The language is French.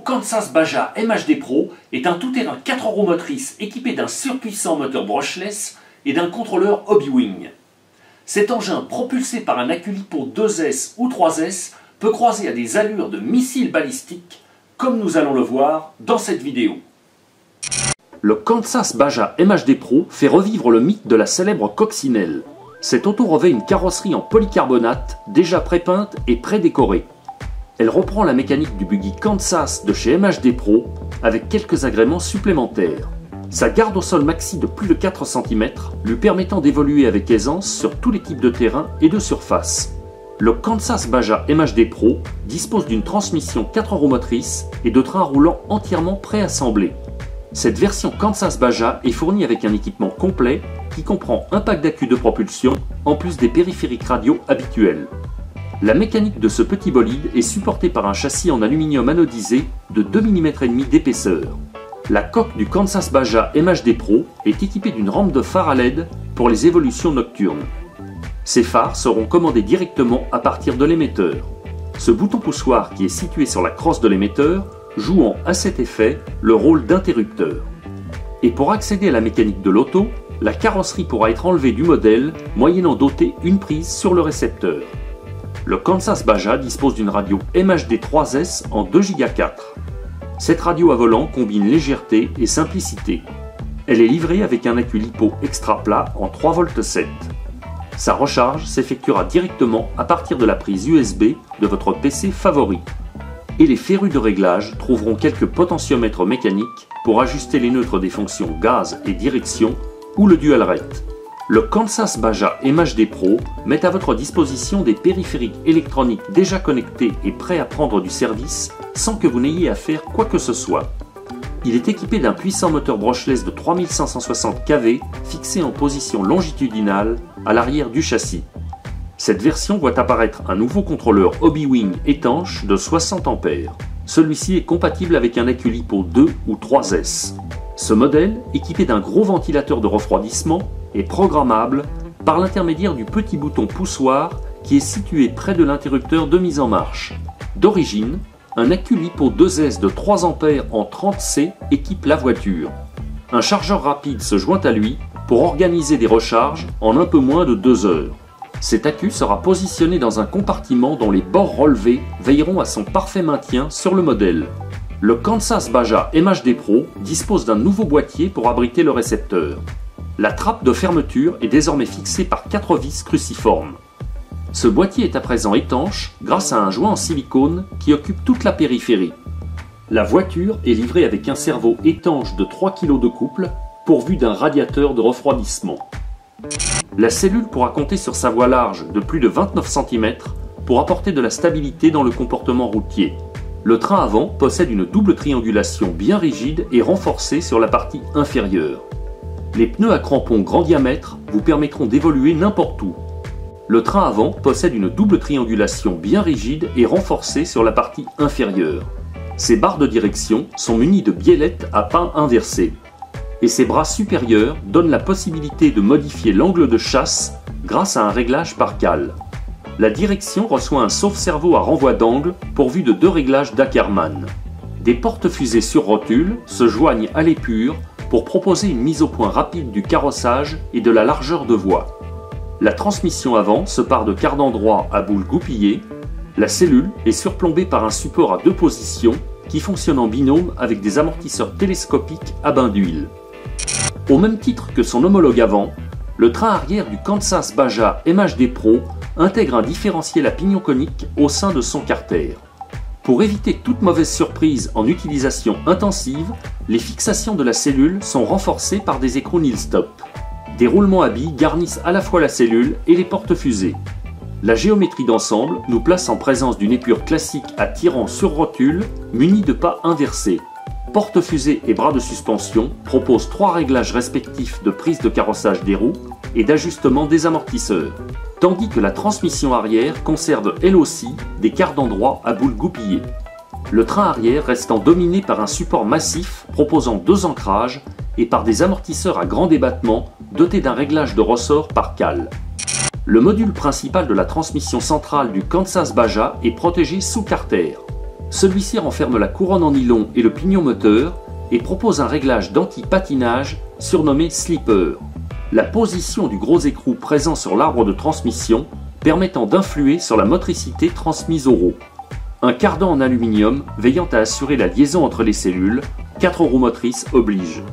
Kansas Baja MHD Pro est un tout-terrain 4 roues motrices équipé d'un surpuissant moteur brushless et d'un contrôleur Hobbywing. Cet engin, propulsé par un accu-lipo 2S ou 3S, peut croiser à des allures de missiles balistiques, comme nous allons le voir dans cette vidéo. Le Kansas Baja MHD Pro fait revivre le mythe de la célèbre coccinelle. Cette auto revêt une carrosserie en polycarbonate, déjà prépeinte et prédécorée. Elle reprend la mécanique du buggy Kansas de chez MHD Pro, avec quelques agréments supplémentaires. Sa garde au sol maxi de plus de 4 cm lui permettant d'évoluer avec aisance sur tous les types de terrain et de surface. Le Kansas Baja MHD Pro dispose d'une transmission 4 roues motrices et de trains roulants entièrement préassemblés. Cette version Kansas Baja est fournie avec un équipement complet qui comprend un pack d'accu de propulsion en plus des périphériques radio habituels. La mécanique de ce petit bolide est supportée par un châssis en aluminium anodisé de 2,5 mm d'épaisseur. La coque du Kansas Baja MHD Pro est équipée d'une rampe de phare à LED pour les évolutions nocturnes. Ces phares seront commandés directement à partir de l'émetteur. Ce bouton poussoir qui est situé sur la crosse de l'émetteur jouant à cet effet le rôle d'interrupteur. Et pour accéder à la mécanique de l'auto, la carrosserie pourra être enlevée du modèle moyennant doter une prise sur le récepteur. Le Kansas Baja dispose d'une radio MHD 3S en 2 Go 4. Cette radio à volant combine légèreté et simplicité. Elle est livrée avec un accu-lipo extra plat en 3,7 V. Sa recharge s'effectuera directement à partir de la prise USB de votre PC favori. Et les férus de réglage trouveront quelques potentiomètres mécaniques pour ajuster les neutres des fonctions gaz et direction ou le dual rate. Le Kansas Baja MHD Pro met à votre disposition des périphériques électroniques déjà connectés et prêts à prendre du service sans que vous n'ayez à faire quoi que ce soit. Il est équipé d'un puissant moteur brushless de 3560 kV fixé en position longitudinale à l'arrière du châssis. Cette version voit apparaître un nouveau contrôleur Hobbywing étanche de 60 A. Celui-ci est compatible avec un accu-lipo 2 ou 3S. Ce modèle, équipé d'un gros ventilateur de refroidissement, est programmable par l'intermédiaire du petit bouton poussoir qui est situé près de l'interrupteur de mise en marche. D'origine, un accu-lipo 2S de 3 A en 30C équipe la voiture. Un chargeur rapide se joint à lui pour organiser des recharges en un peu moins de 2 heures. Cet accu sera positionné dans un compartiment dont les bords relevés veilleront à son parfait maintien sur le modèle. Le Kansas Baja MHD Pro dispose d'un nouveau boîtier pour abriter le récepteur. La trappe de fermeture est désormais fixée par 4 vis cruciformes. Ce boîtier est à présent étanche grâce à un joint en silicone qui occupe toute la périphérie. La voiture est livrée avec un cerveau étanche de 3 kg de couple pourvu d'un radiateur de refroidissement. La cellule pourra compter sur sa voie large de plus de 29 cm pour apporter de la stabilité dans le comportement routier. Le train avant possède une double triangulation bien rigide et renforcée sur la partie inférieure. Les pneus à crampons grand diamètre vous permettront d'évoluer n'importe où. Le train avant possède une double triangulation bien rigide et renforcée sur la partie inférieure. Ses barres de direction sont munies de biellettes à pin inversé. Et ses bras supérieurs donnent la possibilité de modifier l'angle de chasse grâce à un réglage par cale. La direction reçoit un sauve-cerveau à renvoi d'angle pourvu de 2 réglages d'Ackermann. Des porte-fusées sur rotule se joignent à l'épure pour proposer une mise au point rapide du carrossage et de la largeur de voie. La transmission avant se part de cardan droit à boule goupillée. La cellule est surplombée par un support à 2 positions qui fonctionne en binôme avec des amortisseurs télescopiques à bain d'huile. Au même titre que son homologue avant, le train arrière du Kansas Baja MHD Pro intègre un différentiel à pignon conique au sein de son carter. Pour éviter toute mauvaise surprise en utilisation intensive, les fixations de la cellule sont renforcées par des écrous Nilstop. Des roulements à billes garnissent à la fois la cellule et les porte-fusées. La géométrie d'ensemble nous place en présence d'une épure classique à tirant sur rotule munie de pas inversés. Porte-fusée et bras de suspension proposent 3 réglages respectifs de prise de carrossage des roues et d'ajustement des amortisseurs, tandis que la transmission arrière conserve elle aussi des cardans droits à boule goupillée. Le train arrière restant dominé par un support massif proposant 2 ancrages et par des amortisseurs à grand débattement dotés d'un réglage de ressort par cale. Le module principal de la transmission centrale du Kansas Baja est protégé sous carter. Celui-ci renferme la couronne en nylon et le pignon moteur et propose un réglage d'anti-patinage surnommé slipper. La position du gros écrou présent sur l'arbre de transmission permettant d'influer sur la motricité transmise au roue. Un cardan en aluminium veillant à assurer la liaison entre les cellules, 4 roues motrices oblige.